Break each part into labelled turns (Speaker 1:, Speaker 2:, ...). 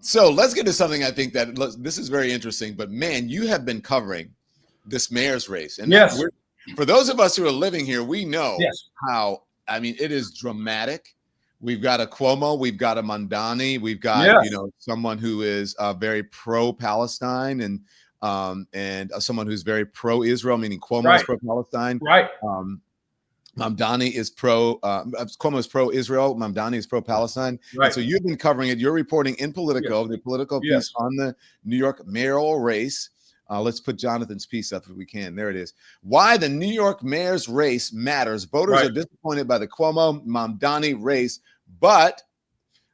Speaker 1: So let's get to something I think that this is very interesting. But man, you have been covering this mayor's race, and
Speaker 2: yes,
Speaker 1: for those of us who are living here, we know
Speaker 2: yes.
Speaker 1: how. I mean, it is dramatic. We've got a Cuomo, we've got a Mamdani, we've got
Speaker 2: Yes.
Speaker 1: someone who is very pro-Palestine and someone who's very pro-Israel, meaning Cuomo is pro-Palestine.
Speaker 2: Right.
Speaker 1: Mamdani is Cuomo is pro-Israel. Mamdani is pro-Palestine.
Speaker 2: Right.
Speaker 1: And so you've been covering it. You're reporting in Politico, the Politico piece on the New York mayoral race. Let's put Jonathan's piece up if we can. There it is. Why the New York mayor's race matters. Voters are disappointed by the Cuomo-Mamdani race, but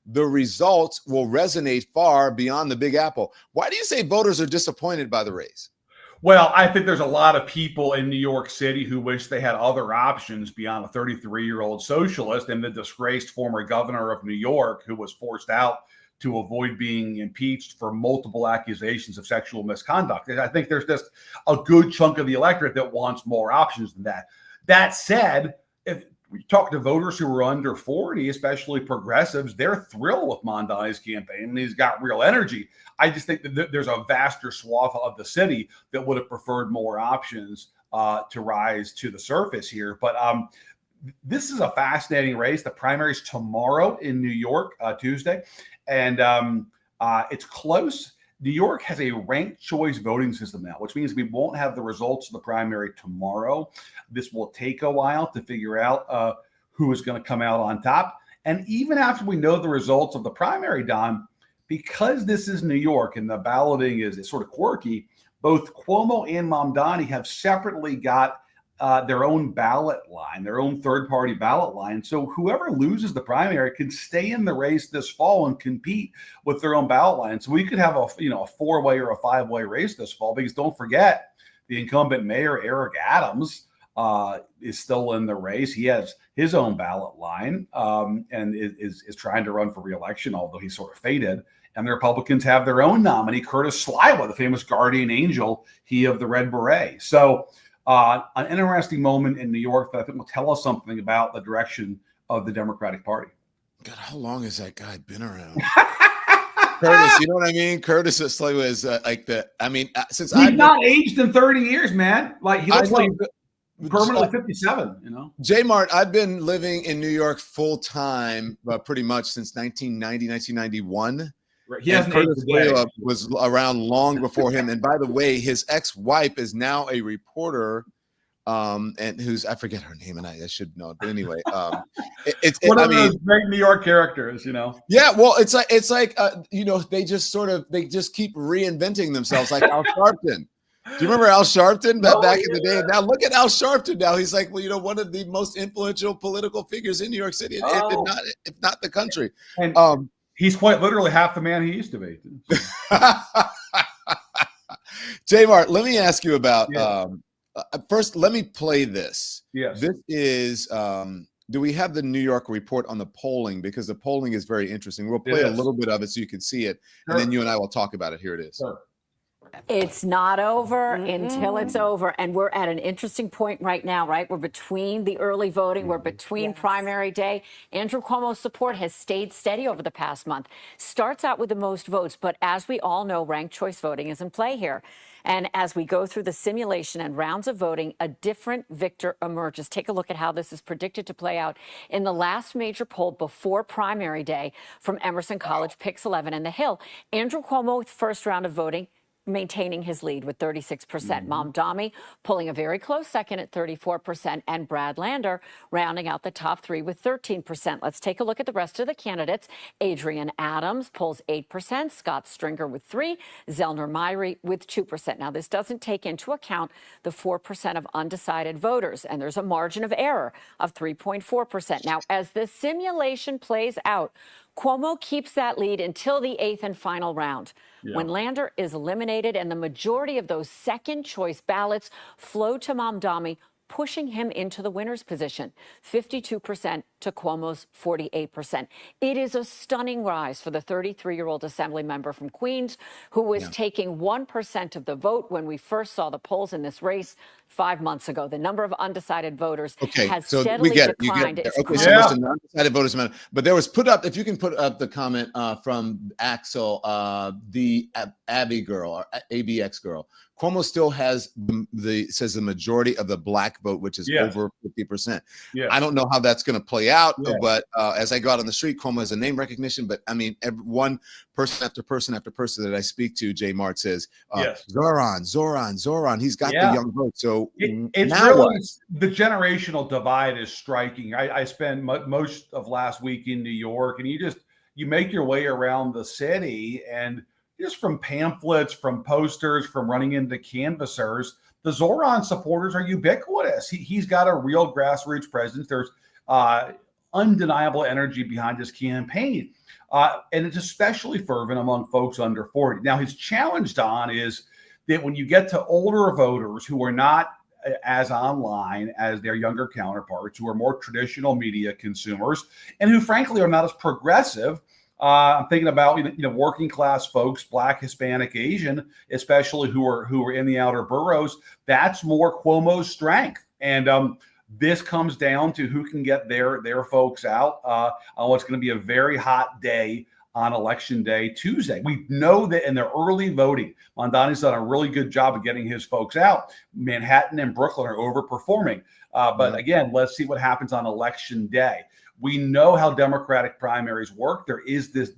Speaker 1: the results will resonate far beyond the Big Apple. Why do you say voters are disappointed by the race?
Speaker 2: Well, I think there's a lot of people in New York City who wish they had other options beyond a 33-year-old socialist and the disgraced former governor of New York who was forced out to avoid being impeached for multiple accusations of sexual misconduct. And I think there's just a good chunk of the electorate that wants more options than that. That said, if we talk to voters who are under 40, especially progressives, they're thrilled with Mamdani's campaign, and he's got real energy. I just think that there's a vaster swath of the city that would have preferred more options to rise to the surface here. But this is a fascinating race. The primary's tomorrow in New York, Tuesday, and it's close. New York has a ranked choice voting system now, which means we won't have the results of the primary tomorrow. This will take a while to figure out who is going to come out on top. And even after we know the results of the primary, Don, because this is New York and the balloting is sort of quirky, both Cuomo and Mamdani have separately got their own ballot line, their own third-party ballot line. So whoever loses the primary can stay in the race this fall and compete with their own ballot line. So we could have a four-way or a five-way race this fall, because don't forget, the incumbent mayor, Eric Adams, is still in the race. He has his own ballot line and is trying to run for re-election, although he's sort of faded. And the Republicans have their own nominee, Curtis Sliwa, the famous guardian angel, he of the Red Beret. So an interesting moment in New York that I think will tell us something about the direction of the Democratic Party.
Speaker 1: God, how long has that guy been around? Curtis, you know what I mean? Curtis Sliwa is since
Speaker 2: he's not aged in 30 years, man. Like he looks like permanently 57,
Speaker 1: J-Mart, I've been living in New York full time, pretty much since 1990, 1991.
Speaker 2: He hasn't
Speaker 1: Curtis Sliwa was around long before him. And by the way, his ex-wife is now a reporter, and I forget her name, and I should know it. But anyway, it's
Speaker 2: one of those great New York characters,
Speaker 1: Yeah, well, it's like they just keep reinventing themselves, like Al Sharpton. Do you remember Al Sharpton back in the day? Now look at Al Sharpton now. He's like, one of the most influential political figures in New York City, if not the country.
Speaker 2: And he's quite literally half the man he used to be.
Speaker 1: J-Mart, let me ask you about first, let me play this.
Speaker 2: Yes.
Speaker 1: This is do we have the New York report on the polling? Because the polling is very interesting. We'll play a little bit of it so you can see it, and then you and I will talk about it. Here it is.
Speaker 2: Sure.
Speaker 3: It's not over until it's over. And we're at an interesting point right now, right? We're between the early voting. We're between primary day. Andrew Cuomo's support has stayed steady over the past month. Starts out with the most votes. But as we all know, ranked choice voting is in play here. And as we go through the simulation and rounds of voting, a different victor emerges. Take a look at how this is predicted to play out in the last major poll before primary day from Emerson College, Pix 11 and The Hill. Andrew Cuomo, first round of voting, maintaining his lead with 36%. Mamdani pulling a very close second at 34%, and Brad Lander rounding out the top three with 13%. Let's take a look at the rest of the candidates. Adrian Adams pulls 8%, Scott Stringer with 3%, Zellner Myrie with 2%. Now, this doesn't take into account the 4% of undecided voters, and there's a margin of error of 3.4%. Now, as the simulation plays out, Cuomo keeps that lead until the eighth and final round, when Lander is eliminated and the majority of those second choice ballots flow to Mamdani. pushing him into the winner's position, 52% to Cuomo's 48%. It is a stunning rise for the 33-year-old assembly member from Queens, who was taking 1% of the vote when we first saw the polls in this race 5 months ago. The number of undecided voters has
Speaker 1: so
Speaker 3: steadily
Speaker 1: we get it.
Speaker 3: declined.
Speaker 1: You get it.
Speaker 3: It's
Speaker 1: Okay, so listen, the undecided voters amount. But there was put up, if you can put up the comment from Axel, the Abby girl, or ABX girl. Cuomo still has says the majority of the black vote, which is over 50%. I don't know how that's going to play out, but as I go out on the street, Cuomo has a name recognition. But I mean, one person after person after person that I speak to, Jay Mart says, Zohran. He's got the young vote. So
Speaker 2: it's
Speaker 1: now
Speaker 2: really the generational divide is striking. I spent most of last week in New York, and you make your way around the city, and just from pamphlets, from posters, from running into canvassers, the Zohran supporters are ubiquitous. He's got a real grassroots presence. There's undeniable energy behind his campaign. And it's especially fervent among folks under 40. Now, his challenge, Don, is that when you get to older voters who are not as online as their younger counterparts, who are more traditional media consumers, and who, frankly, are not as progressive. I'm thinking about working class folks, Black, Hispanic, Asian, especially who are in the outer boroughs. That's more Cuomo's strength, and this comes down to who can get their folks out on what's going to be a very hot day on Election Day, Tuesday. We know that in the early voting, Mamdani's done a really good job of getting his folks out. Manhattan and Brooklyn are overperforming, but again, let's see what happens on Election Day. We know how Democratic primaries work. There is this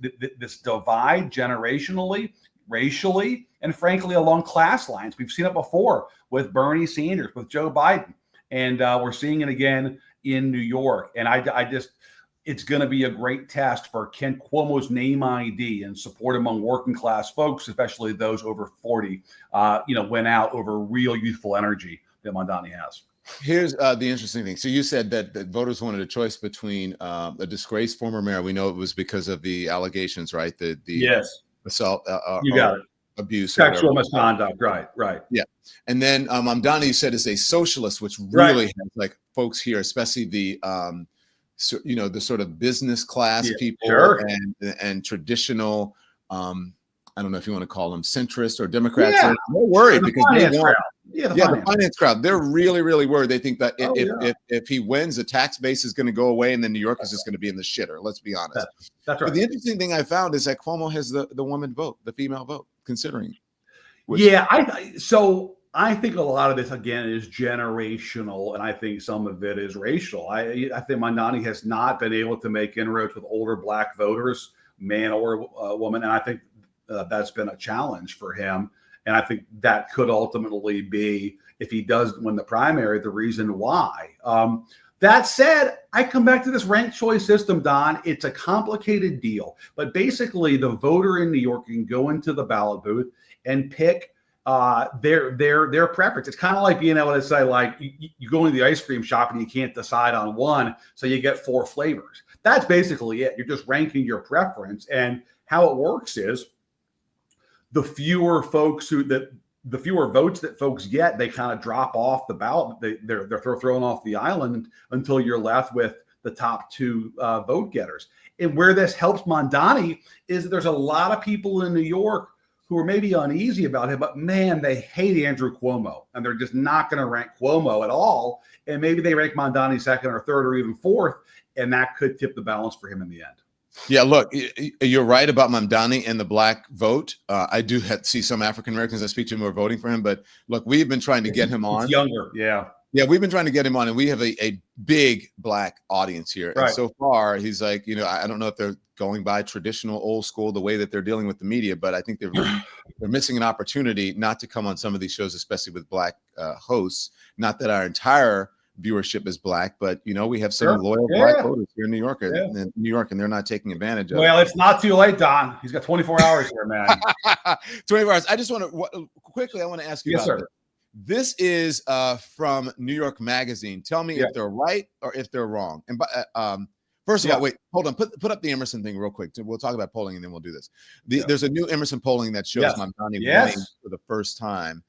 Speaker 2: divide generationally, racially, and frankly, along class lines. We've seen it before with Bernie Sanders, with Joe Biden, and we're seeing it again in New York. And it's going to be a great test for Ken Cuomo's name ID and support among working class folks, especially those over 40, went out over real youthful energy that Mamdani has.
Speaker 1: Here's the interesting thing. So you said that voters wanted a choice between a disgraced former mayor. We know it was because of the allegations, right? The assault,
Speaker 2: you got it,
Speaker 1: abuse,
Speaker 2: sexual misconduct, right.
Speaker 1: Yeah, and then Mamdani, you said, is a socialist, which really has like folks here, especially the the sort of business class people and traditional. I don't know if you want to call them centrist or Democrats. They're worried because they want. The finance crowd. They're really, really worried. They think that if he wins, the tax base is going to go away, and then New York is just going to be in the shitter. Let's be honest.
Speaker 2: That's right.
Speaker 1: But the interesting thing I found is that Cuomo has the woman vote, the female vote, considering.
Speaker 2: I think a lot of this, again, is generational, and I think some of it is racial. I think Mamdani has not been able to make inroads with older Black voters, man or woman, and I think that's been a challenge for him. And I think that could ultimately be, if he does win the primary, the reason why. That said, I come back to this ranked choice system, Don. It's a complicated deal. But basically, the voter in New York can go into the ballot booth and pick their preference. It's kind of like being able to say, like, you go into the ice cream shop and you can't decide on one, so you get 4 flavors. That's basically it. You're just ranking your preference. And how it works is, the fewer votes that folks get, they kind of drop off the ballot. They're thrown off the island until you're left with the top 2 vote getters. And where this helps Mamdani is that there's a lot of people in New York who are maybe uneasy about him, but man, they hate Andrew Cuomo, and they're just not going to rank Cuomo at all. And maybe they rank Mamdani second or third or even fourth, and that could tip the balance for him in the end.
Speaker 1: Yeah, look, you're right about Mamdani and the Black vote. I do see some African Americans I speak to who are voting for him, but look, we've been trying to get him on.
Speaker 2: He's younger,
Speaker 1: we've been trying to get him on, and we have a big Black audience here.
Speaker 2: Right.
Speaker 1: And so far, he's like, I don't know if they're going by traditional old school the way that they're dealing with the media, but I think they're missing an opportunity not to come on some of these shows, especially with Black hosts. Not that our entire viewership is Black, but we have some loyal Black voters here in New York, and they're not taking advantage of it.
Speaker 2: Well, it's not too late, Don. He's got 24 hours here, man.
Speaker 1: 24 hours. I just want to quickly, I want to ask you about this. This is from New York Magazine. Tell me if they're right or if they're wrong. And first of all, wait, hold on. Put up the Emerson thing real quick. We'll talk about polling, and then we'll do this. There's a new Emerson polling that shows Mamdani winning for the first time.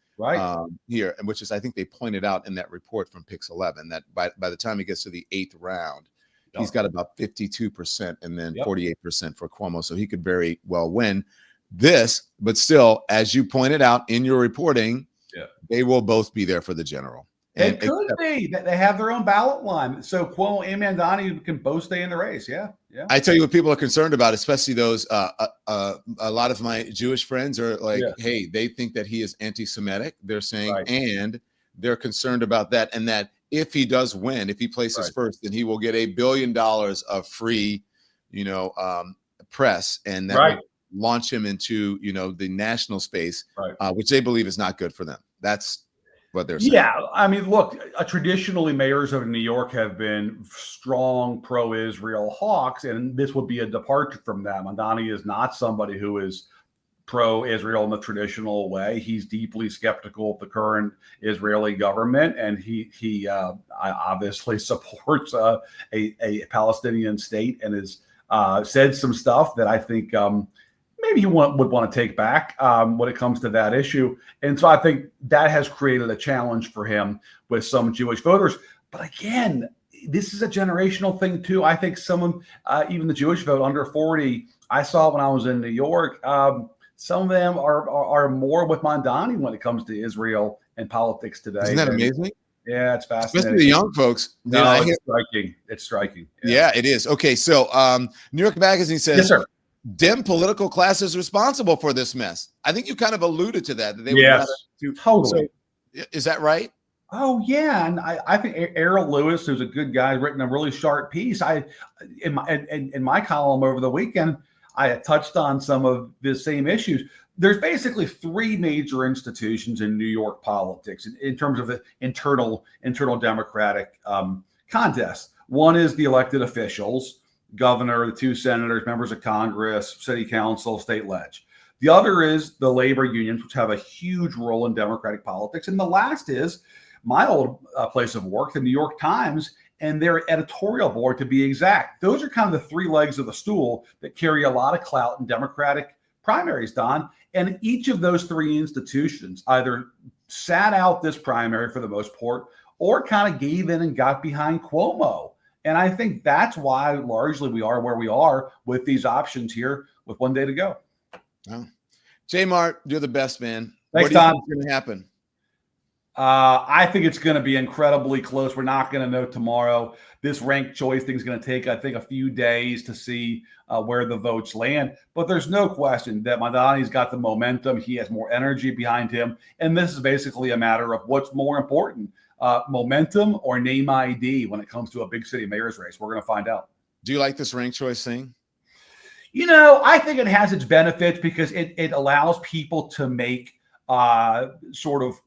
Speaker 1: here, which is, I think they pointed out in that report from Pix 11 that by the time he gets to the 8th round, he's got about 52% and then 48% for Cuomo. So he could very well win this. But still, as you pointed out in your reporting, they will both be there for the general.
Speaker 2: And it could be that they have their own ballot line. So Cuomo and Mamdani can both stay in the race. Yeah.
Speaker 1: I tell you what people are concerned about, especially those, a lot of my Jewish friends are like, hey, they think that he is anti-Semitic. They're saying, and they're concerned about that. And that if he does win, if he places first, then he will get $1 billion of free, press. And that will launch him into, the national space, which they believe is not good for them. That's what they're saying.
Speaker 2: Yeah, I mean, look, traditionally mayors of New York have been strong pro-Israel hawks, and this would be a departure from that. Mamdani is not somebody who is pro-Israel in the traditional way. He's deeply skeptical of the current Israeli government, and he obviously supports a Palestinian state and has said some stuff that I think maybe he would want to take back when it comes to that issue. And so I think that has created a challenge for him with some Jewish voters. But again, this is a generational thing too. I think someone, even the Jewish vote under 40, I saw when I was in New York, some of them are more with Mamdani when it comes to Israel and politics today.
Speaker 1: Isn't that amazing?
Speaker 2: Yeah, it's fascinating.
Speaker 1: Especially the young folks.
Speaker 2: No, it's striking. It's striking.
Speaker 1: Yeah, it is. Okay, so New York Magazine says,
Speaker 2: yes, sir.
Speaker 1: Dim political class is responsible for this mess. I think you kind of alluded to that. They
Speaker 2: would totally.
Speaker 1: So, is that right?
Speaker 2: Oh yeah, and I think Errol Lewis, who's a good guy, written a really sharp piece. In my column over the weekend, I touched on some of the same issues. There's basically three major institutions in New York politics in terms of the internal Democratic contest. One is the elected officials. Governor, the two senators, members of Congress, city council, state ledge. The other is the labor unions, which have a huge role in Democratic politics. And the last is my old place of work, the New York Times, and their editorial board, to be exact. Those are kind of the three legs of the stool that carry a lot of clout in Democratic primaries, Don. And each of those three institutions either sat out this primary for the most part or kind of gave in and got behind Cuomo. And I think that's why largely we are where we are with these options here with one day to go.
Speaker 1: Wow. J Mart, you're the best, man.
Speaker 2: Thanks,
Speaker 1: what do you
Speaker 2: Tom.
Speaker 1: think is going to happen?
Speaker 2: I think it's going to be incredibly close. We're not going to know tomorrow. This ranked choice thing is going to take, I think, a few days to see where the votes land. But there's no question that Mamdani's got the momentum. He has more energy behind him. And this is basically a matter of what's more important. Momentum or name ID when it comes to a big city mayor's race. We're going to find out.
Speaker 1: Do you like this ranked choice thing?
Speaker 2: I think it has its benefits because it allows people to make sort of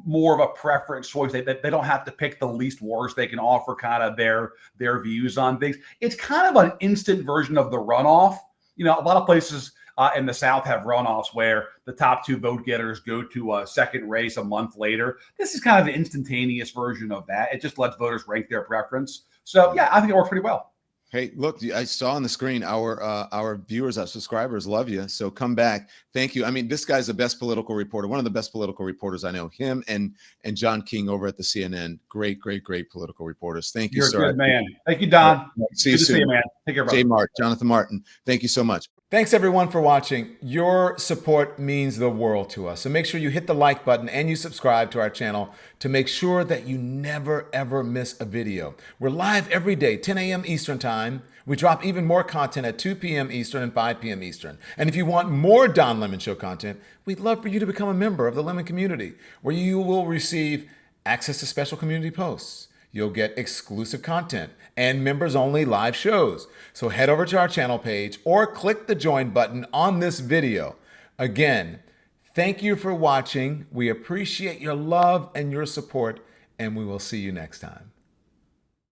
Speaker 2: more of a preference choice. They don't have to pick the least worst. They can offer kind of their views on things. It's kind of an instant version of the runoff. A lot of places in the South have runoffs where the top two vote getters go to a second race a month later. This is kind of an instantaneous version of that. It just lets voters rank their preference. So, yeah, I think it works pretty well.
Speaker 1: Hey, look, I saw on the screen our viewers, our subscribers love you. So come back. Thank you. I mean, this guy's the best political reporter, one of the best political reporters I know. Him and John King over at the CNN. Great political reporters. Thank you, sir.
Speaker 2: You're a good man. Thank you, Don.
Speaker 1: See you soon.
Speaker 2: See you, man. Take care, brother.
Speaker 1: J Mart, Jonathan Martin. Thank you so much. Thanks everyone for watching. Your support means the world to us. So make sure you hit the like button and you subscribe to our channel to make sure that you never ever miss a video. We're live every day, 10 a.m. Eastern time. We drop even more content at 2 p.m. Eastern and 5 p.m. Eastern. And if you want more Don Lemon Show content, we'd love for you to become a member of the Lemon community, where you will receive access to special community posts. You'll get exclusive content and members-only live shows. So head over to our channel page or click the join button on this video. Again, thank you for watching. We appreciate your love and your support, and we will see you next time.